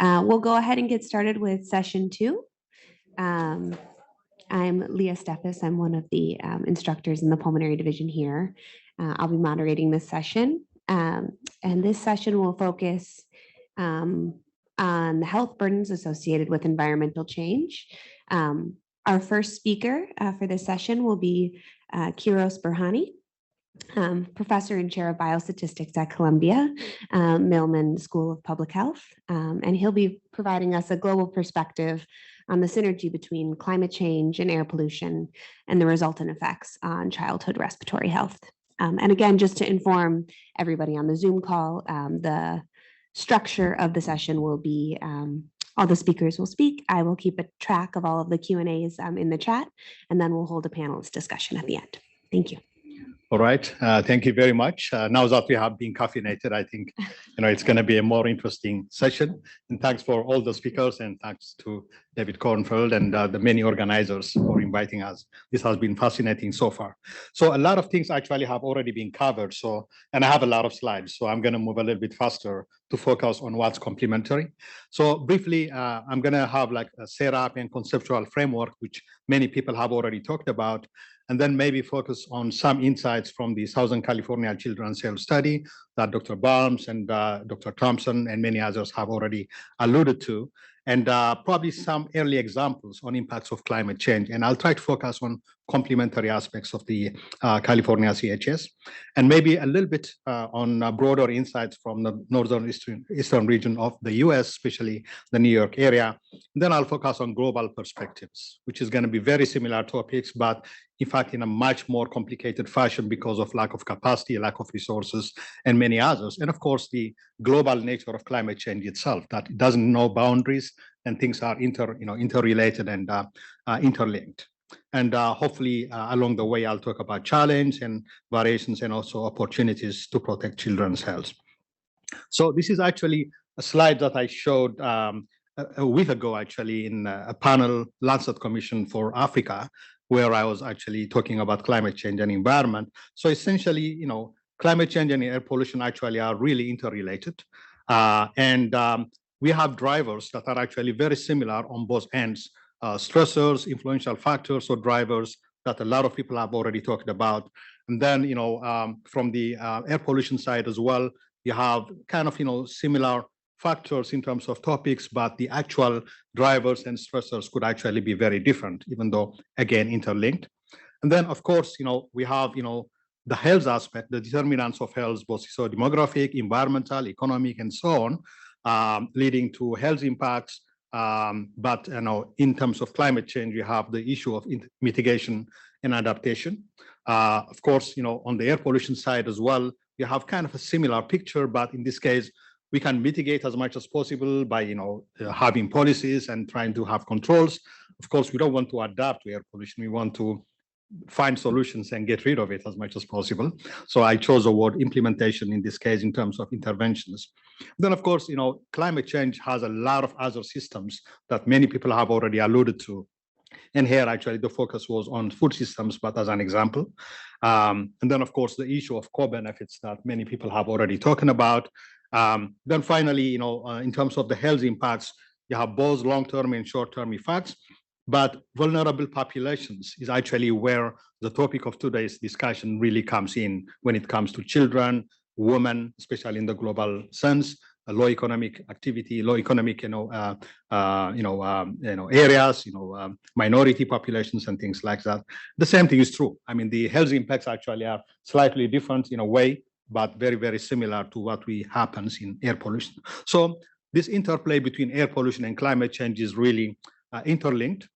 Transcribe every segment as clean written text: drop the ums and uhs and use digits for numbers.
We'll go ahead and get started with session 2. I'm Leah Steffes. I'm one of the instructors in the pulmonary division here. I'll be moderating this session. And this session will focus on the health burdens associated with environmental change. Our first speaker for this session will be Kiros Berhane, professor and chair of biostatistics at Columbia Mailman School of Public Health. And he'll be providing us a global perspective on the synergy between climate change and air pollution and the resultant effects on childhood respiratory health. And again, just to inform everybody on the Zoom call, the structure of the session will be all the speakers will speak. I will keep a track of all of the Q&As in the chat, and then we'll hold a panelist discussion at the end. Thank you. All right. Thank you very much. Now that we have been caffeinated, I think it's going to be a more interesting session. And thanks for all the speakers, and thanks to David Kornfeld and the many organizers for inviting us. This has been fascinating so far. So a lot of things actually have already been covered. And I have a lot of slides, so I'm going to move a little bit faster to focus on what's complementary. So briefly, I'm going to have like a setup and conceptual framework, which many people have already talked about, and then maybe focus on some insights from the Southern California Children's Health Study that Dr. Balms and Dr. Thompson and many others have already alluded to, and probably some early examples on impacts of climate change. And I'll try to focus on complementary aspects of the California CHS, and maybe a little bit on broader insights from the northern eastern region of the US, especially the New York area. And then I'll focus on global perspectives, which is going to be very similar topics, but in fact, in a much more complicated fashion because of lack of capacity, lack of resources, and many others. And of course, the global nature of climate change itself, that it doesn't know boundaries and things are interrelated and interlinked. And hopefully along the way, I'll talk about challenge and variations and also opportunities to protect children's health. So this is actually a slide that I showed a week ago, actually, in a panel, Lancet Commission for Africa, where I was actually talking about climate change and environment. So essentially, climate change and air pollution actually are really interrelated. And we have drivers that are actually very similar on both ends, stressors, influential factors, or drivers that a lot of people have already talked about. And then, from the air pollution side as well, you have kind of, similar factors in terms of topics, but the actual drivers and stressors could actually be very different, even though, again, interlinked. And then, of course, we have, the health aspect, the determinants of health, both socio-demographic, environmental, economic, and so on, leading to health impacts. But, in terms of climate change, you have the issue of mitigation and adaptation. Of course, on the air pollution side as well, you have kind of a similar picture, but in this case, we can mitigate as much as possible by, having policies and trying to have controls. Of course, we don't want to adapt to air pollution. We want to find solutions and get rid of it as much as possible. So I chose the word implementation in this case in terms of interventions. Then, of course, climate change has a lot of other systems that many people have already alluded to. And here, actually, the focus was on food systems, but as an example. And then, of course, the issue of co-benefits that many people have already talked about. Then finally, in terms of the health impacts, you have both long-term and short-term effects, but vulnerable populations is actually where the topic of today's discussion really comes in when it comes to children, women, especially in the global sense, low economic activity, low economic, areas, minority populations and things like that. The same thing is true. I mean, the health impacts actually are slightly different in a way, but very, very similar to what happens in air pollution. So this interplay between air pollution and climate change is really interlinked.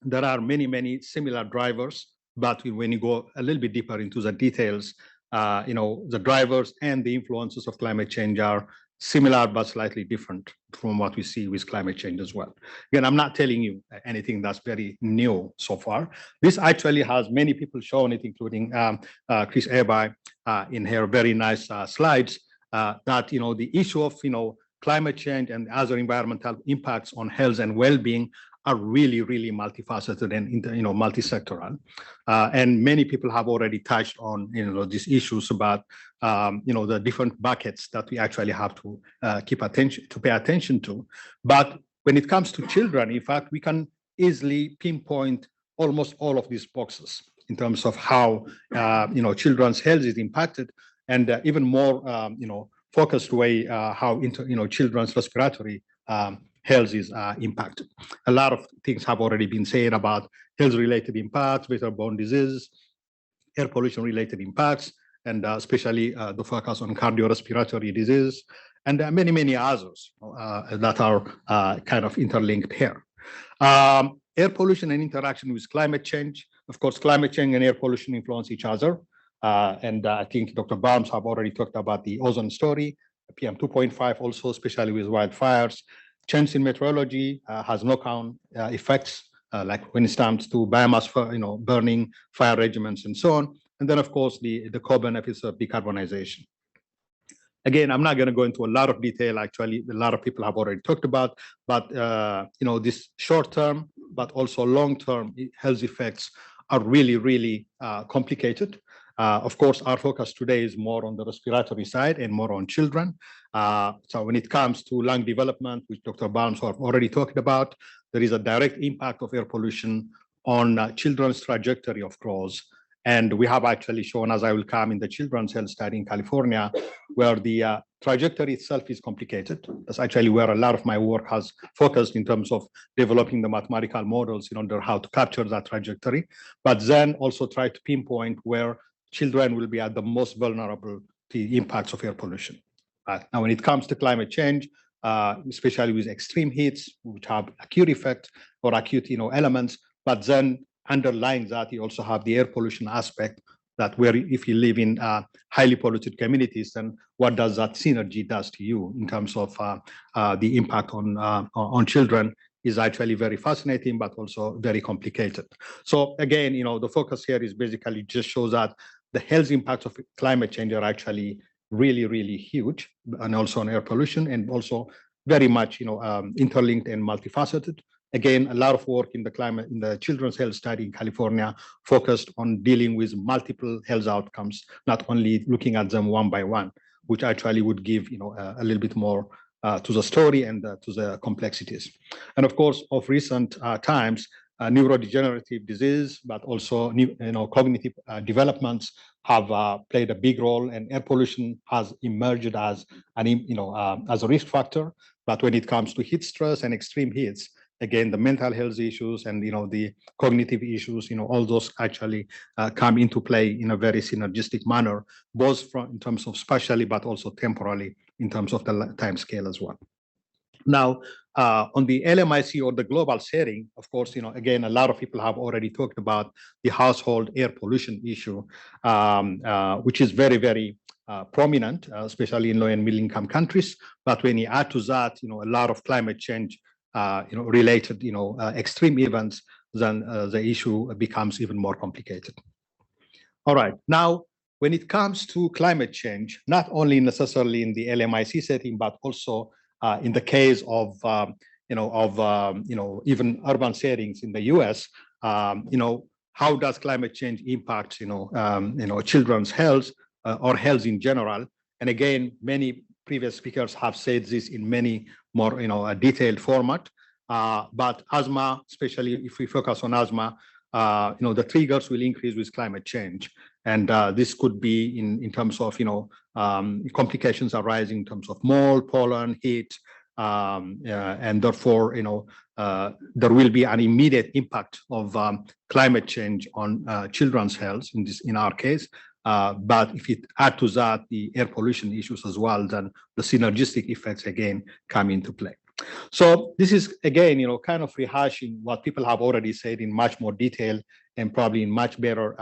There are many, many similar drivers, but when you go a little bit deeper into the details, the drivers and the influences of climate change are similar but slightly different from what we see with climate change as well. Again, I'm not telling you anything that's very new so far. This actually has many people shown it, including Chris Eber in her very nice slides, that the issue of climate change and other environmental impacts on health and well-being are really, really multifaceted and multi-sectoral. And many people have already touched on these issues about the different buckets that we actually have to pay attention to. But when it comes to children, in fact, we can easily pinpoint almost all of these boxes in terms of how children's health is impacted, and even more focused way how children's respiratory health is impacted. A lot of things have already been said about health-related impacts, vector-borne disease, air pollution-related impacts, and especially the focus on cardiorespiratory disease, and many, many others that are kind of interlinked here. Air pollution and interaction with climate change. Of course, climate change and air pollution influence each other. And I think Dr. Barnes have already talked about the ozone story, PM 2.5 also, especially with wildfires. Change in meteorology has knock-on effects, like when it comes to biomass, burning, fire regiments, and so on. And then, of course, the co-benefits of decarbonization. Again, I'm not going to go into a lot of detail. Actually, a lot of people have already talked about, but this short-term, but also long-term health effects are really, really complicated. Of course, our focus today is more on the respiratory side and more on children. So when it comes to lung development, which Dr. Barnes have already talked about, there is a direct impact of air pollution on children's trajectory of growth. And we have actually shown, as I will come in the children's health study in California, where the trajectory itself is complicated. That's actually where a lot of my work has focused in terms of developing the mathematical models in order how to capture that trajectory, but then also try to pinpoint where children will be at the most vulnerable to the impacts of air pollution. Now, when it comes to climate change, especially with extreme heats, which have acute effect or acute elements, but then underlying that, you also have the air pollution aspect, that where if you live in highly polluted communities, then what does that synergy does to you in terms of the impact on children is actually very fascinating, but also very complicated. So again, the focus here is basically just shows that the health impacts of climate change are actually really, really huge, and also on air pollution, and also very much interlinked and multifaceted. Again, a lot of work in the children's health study in California focused on dealing with multiple health outcomes, not only looking at them one by one, which actually would give a little bit more to the story and to the complexities. And of course, of recent times, neurodegenerative disease, but also cognitive developments have played a big role, and air pollution has emerged as as a risk factor. But when it comes to heat stress and extreme heats, again, the mental health issues and the cognitive issues, all those actually come into play in a very synergistic manner, both in terms of spatially, but also temporally in terms of the time scale as well. Now, on the LMIC or the global setting, of course, again, a lot of people have already talked about the household air pollution issue, which is very, very prominent, especially in low and middle income countries. But when you add to that, a lot of climate change related, extreme events, then the issue becomes even more complicated. All right. Now, when it comes to climate change, not only necessarily in the LMIC setting, but also in the case of even urban settings in the U.S., how does climate change impact children's health or health in general? And again, many previous speakers have said this in many more a detailed format. But asthma, especially if we focus on asthma, the triggers will increase with climate change, and this could be in terms of complications arising in terms of mold, pollen, heat, and therefore there will be an immediate impact of climate change on children's health in our case. But if you add to that the air pollution issues as well, then the synergistic effects again come into play. So this is again, kind of rehashing what people have already said in much more detail and probably in much better,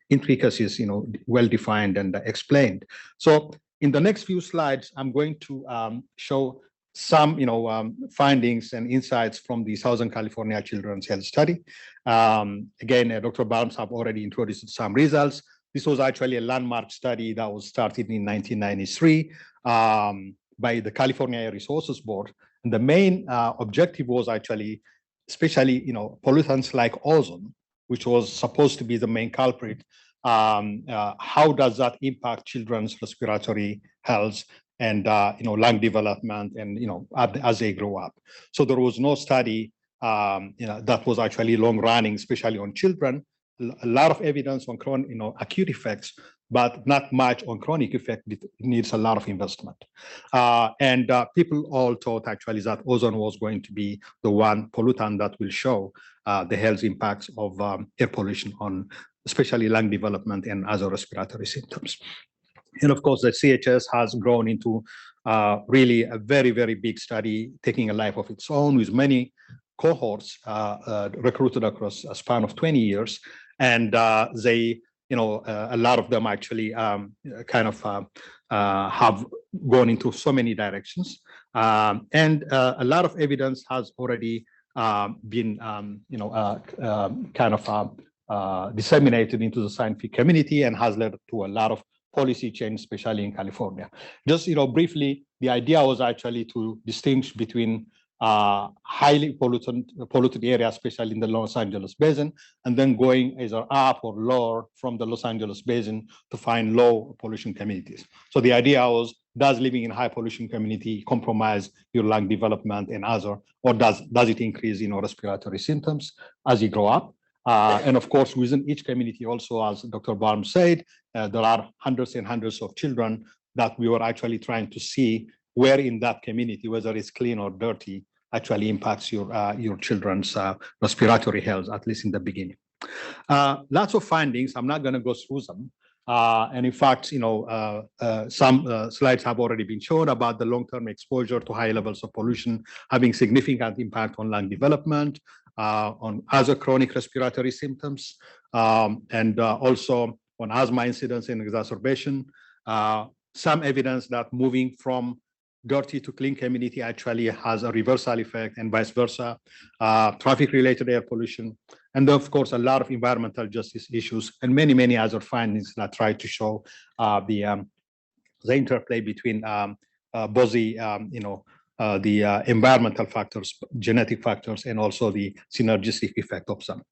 intricacies, well defined and explained. So in the next few slides, I'm going to show some, findings and insights from the Southern California Children's Health Study. Again, Dr. Barnes have already introduced some results. This was actually a landmark study that was started in 1993. by the California Air Resources Board. And the main objective was actually, especially, pollutants like ozone, which was supposed to be the main culprit. How does that impact children's respiratory health and lung development and as they grow up? So there was no study that was actually long running, especially on children. A lot of evidence on acute effects, but not much on chronic effect. It needs a lot of investment. And people all thought actually that ozone was going to be the one pollutant that will show the health impacts of air pollution on especially lung development and other respiratory symptoms. And of course, the CHS has grown into really a very, very big study, taking a life of its own with many cohorts recruited across a span of 20 years. And they, a lot of them actually have gone into so many directions. And a lot of evidence has already been, disseminated into the scientific community and has led to a lot of policy change, especially in California. Just, briefly, the idea was actually to distinguish between highly polluted areas, especially in the Los Angeles basin, and then going either up or lower from the Los Angeles basin to find low pollution communities. So the idea was, does living in high pollution community compromise your lung development and other, or does it increase respiratory symptoms as you grow up? And of course, within each community also, as Dr. Baum said, there are hundreds and hundreds of children that we were actually trying to see where in that community, whether it's clean or dirty, actually impacts your children's respiratory health, at least in the beginning. Lots of findings. I'm not going to go through them. And in fact, some slides have already been shown about the long-term exposure to high levels of pollution having significant impact on lung development, on other chronic respiratory symptoms, and also on asthma incidence and exacerbation. Some evidence that moving from dirty to clean community actually has a reversal effect and vice versa, traffic-related air pollution, and of course, a lot of environmental justice issues and many, many other findings that try to show the interplay between both the environmental factors, genetic factors, and also the synergistic effect of some.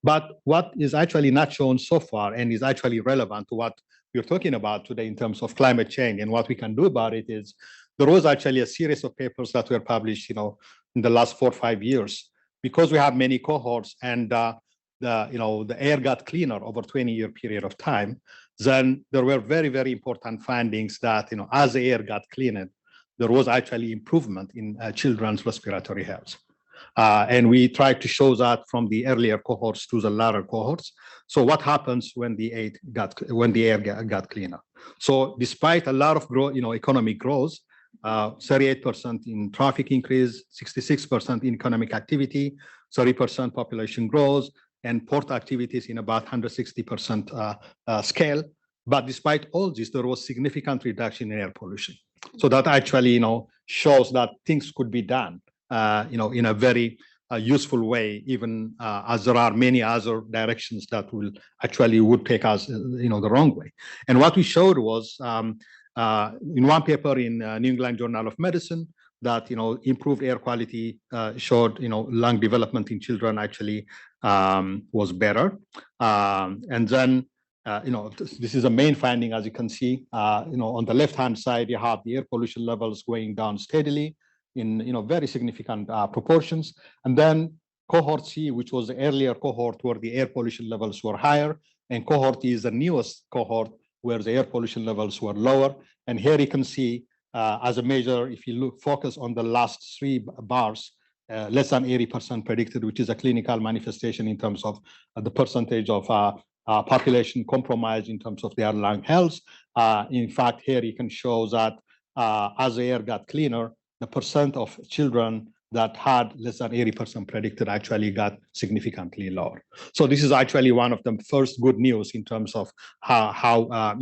But what is actually not shown so far and is actually relevant to what we're talking about today in terms of climate change and what we can do about it is there was actually a series of papers that were published, in the last 4 or 5 years, because we have many cohorts and the air got cleaner over 20-year period of time. Then there were very, very important findings that, as the air got cleaner, there was actually improvement in children's respiratory health. And we tried to show that from the earlier cohorts to the latter cohorts. So what happens when the air got cleaner? So despite a lot of growth, economic growth, 38% in traffic increase, 66% in economic activity, 30% population growth, and port activities in about 160% scale. But despite all this, there was significant reduction in air pollution. So that actually, shows that things could be done, in a very useful way, even as there are many other directions that would take us, the wrong way. And what we showed was, in one paper in New England Journal of Medicine, that improved air quality showed lung development in children actually was better. And then this is a main finding, as you can see. On the left-hand side, you have the air pollution levels going down steadily in very significant proportions. And then cohort C, which was the earlier cohort where the air pollution levels were higher, and cohort E is the newest cohort where the air pollution levels were lower. And here you can see, as a measure, if you focus on the last 3 bars, less than 80% predicted, which is a clinical manifestation in terms of the percentage of population compromised in terms of their lung health. In fact, here you can show that as the air got cleaner, the percent of children that had less than 80% predicted actually got significantly lower. So this is actually one of the first good news in terms of how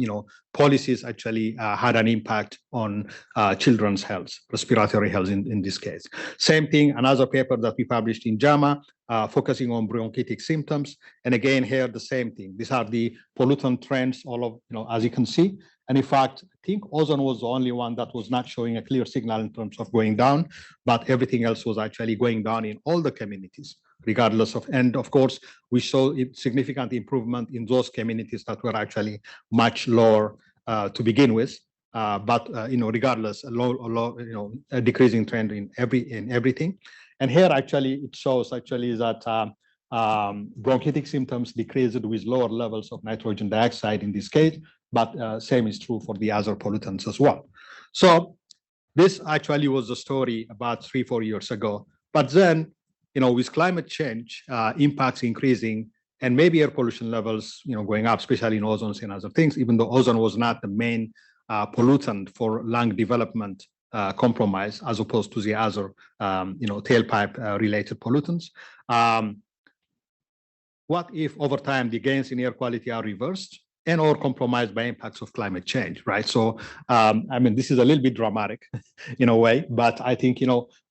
policies actually had an impact on children's health, respiratory health in this case. Same thing, another paper that we published in JAMA, focusing on bronchitic symptoms. And again, here the same thing. These are the pollutant trends, all of, as you can see. And in fact, I think ozone was the only one that was not showing a clear signal in terms of going down, but everything else was actually going down in all the communities, regardless of, and of course, we saw significant improvement in those communities that were actually much lower to begin with. But regardless, a decreasing trend in everything. And here actually it shows actually that bronchitic symptoms decreased with lower levels of nitrogen dioxide in this case, but same is true for the other pollutants as well. So this actually was the story about 3-4 years ago. But then, with climate change, impacts increasing, and maybe air pollution levels, going up, especially in ozone and other things, even though ozone was not the main pollutant for lung development compromise, as opposed to the other, tailpipe related pollutants. What if over time the gains in air quality are reversed and or compromised by impacts of climate change, right? So, this is a little bit dramatic in a way, but I think,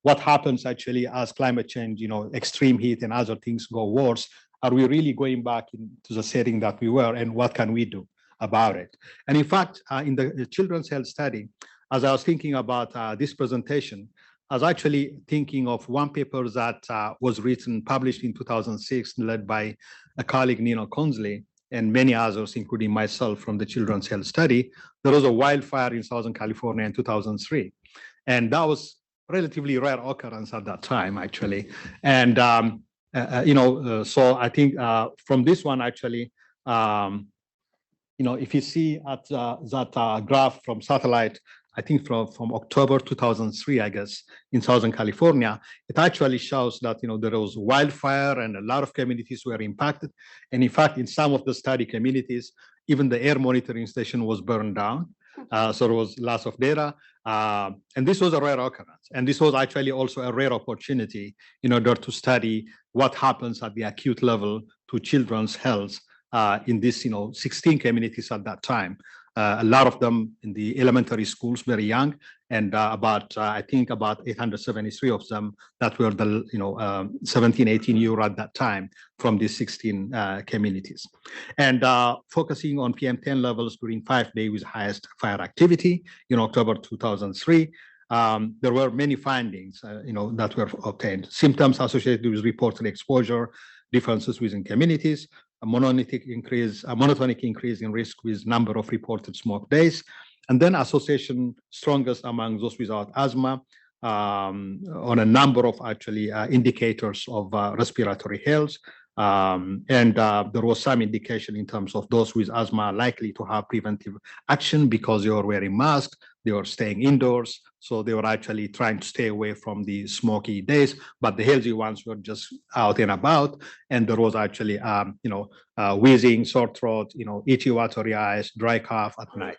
what happens actually as climate change, extreme heat and other things go worse, are we really going back into the setting that we were, and what can we do about it? And in fact, in the children's health study, as I was thinking about this presentation, I was actually thinking of one paper that was published in 2006, led by a colleague, Nino Consley, and many others, including myself from the Children's Health Study. There was a wildfire in Southern California in 2003. And that was relatively rare occurrence at that time, actually. And, so I think from this one, actually, if you see at that graph from satellite, I think from October 2003, I guess, in Southern California, it actually shows that, there was wildfire and a lot of communities were impacted. And in fact, in some of the study communities, even the air monitoring station was burned down. So there was lots of data. And this was a rare occurrence. And this was actually also a rare opportunity in order to study what happens at the acute level to children's health in this, 16 communities at that time. A lot of them in the elementary schools, very young, and I think about 873 of them that were the 17, 18 year at that time from these 16 communities. And focusing on PM10 levels during 5 days with highest fire activity in October 2003. There were many findings, that were obtained. Symptoms associated with reported exposure, differences within communities, a monotonic increase in risk with number of reported smoke days, and then association strongest among those without asthma on a number of actually indicators of respiratory health. And there was some indication in terms of those with asthma likely to have preventive action because they were wearing masks, they were staying indoors, so they were actually trying to stay away from the smoky days, but the healthy ones were just out and about, and there was actually, wheezing, sore throat, itchy, watery eyes, dry cough at night.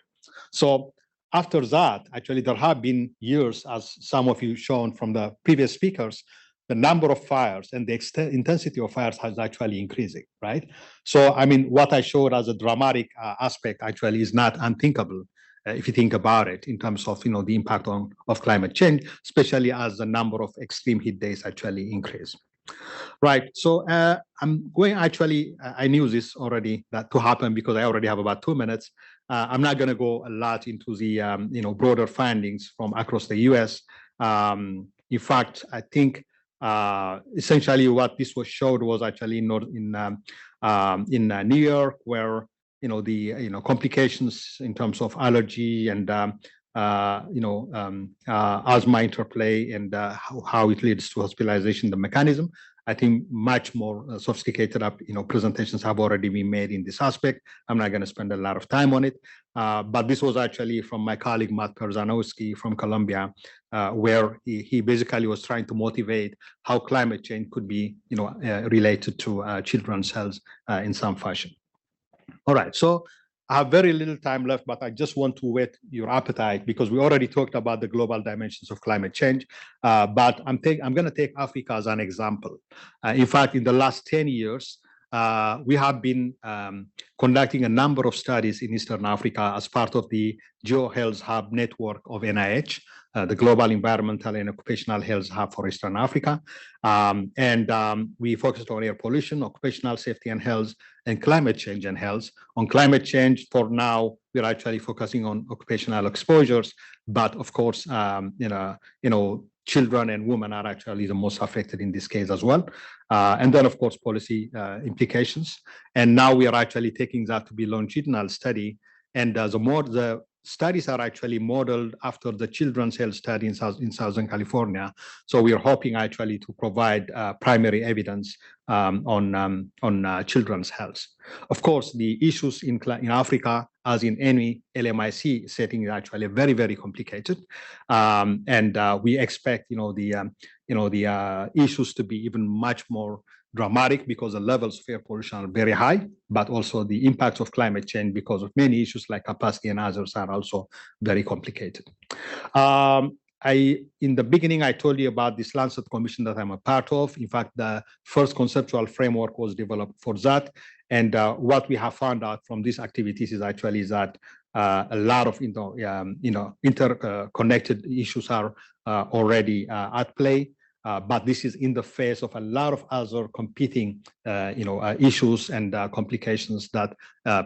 So after that, actually, there have been years, as some of you shown from the previous speakers, the number of fires and the intensity of fires has actually increasing, right? So, what I showed as a dramatic aspect actually is not unthinkable if you think about it in terms of, the impact of climate change, especially as the number of extreme heat days actually increase. Right, so I'm going actually, I knew this already that to happen because I already have about 2 minutes. I'm not going to go a lot into the, broader findings from across the US. In fact, I think essentially what this was showed was actually in New York, where the complications in terms of allergy and asthma interplay and how it leads to hospitalization, the mechanism. I think much more sophisticated presentations have already been made in this aspect. I'm not going to spend a lot of time on it, but this was actually from my colleague Matt Perzanowski from Columbia, where he basically was trying to motivate how climate change could be related to children's health in some fashion. All right, so I have very little time left, but I just want to whet your appetite because we already talked about the global dimensions of climate change. But I'm going to take Africa as an example. In fact, in the last 10 years, we have been conducting a number of studies in Eastern Africa as part of the GeoHealth Hub network of NIH. the Global Environmental and Occupational Health Hub for Eastern Africa. We focused on air pollution, occupational safety and health, and climate change and health. On climate change, for now, we're actually focusing on occupational exposures, but of course, children and women are actually the most affected in this case as well. And then, of course, policy implications. And now we are actually taking that to be longitudinal study. And the studies are actually modeled after the children's health study in Southern California. So we are hoping actually to provide primary evidence on children's health. Of course, the issues in Africa, as in any LMIC setting, is actually very, very complicated. We expect, the issues to be even much more dramatic because the levels of air pollution are very high, but also the impacts of climate change because of many issues like capacity and others are also very complicated. In the beginning, I told you about this Lancet Commission that I'm a part of. In fact, the first conceptual framework was developed for that. And what we have found out from these activities is actually that a lot of interconnected issues are already at play. But this is in the face of a lot of other competing, issues and complications that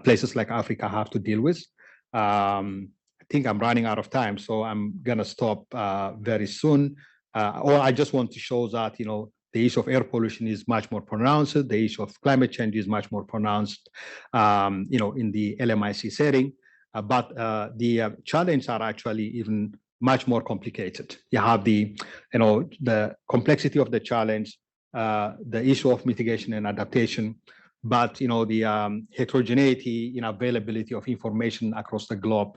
places like Africa have to deal with. I think I'm running out of time, so I'm gonna stop very soon. I just want to show that, the issue of air pollution is much more pronounced. The issue of climate change is much more pronounced, in the LMIC setting. But the challenges are actually even much more complicated. You have the complexity of the challenge, the issue of mitigation and adaptation, but the heterogeneity in availability of information across the globe,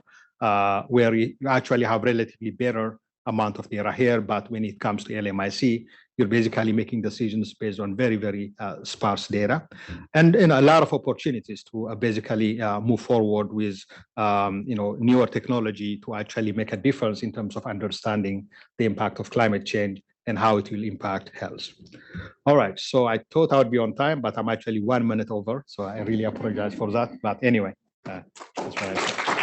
where you actually have relatively better amount of data here, but when it comes to LMIC, you're basically making decisions based on very, very sparse data, and a lot of opportunities to basically move forward with newer technology to actually make a difference in terms of understanding the impact of climate change and how it will impact health. All right, so I thought I would be on time, but I'm actually 1 minute over, so I really apologize for that. But anyway, that's what I said.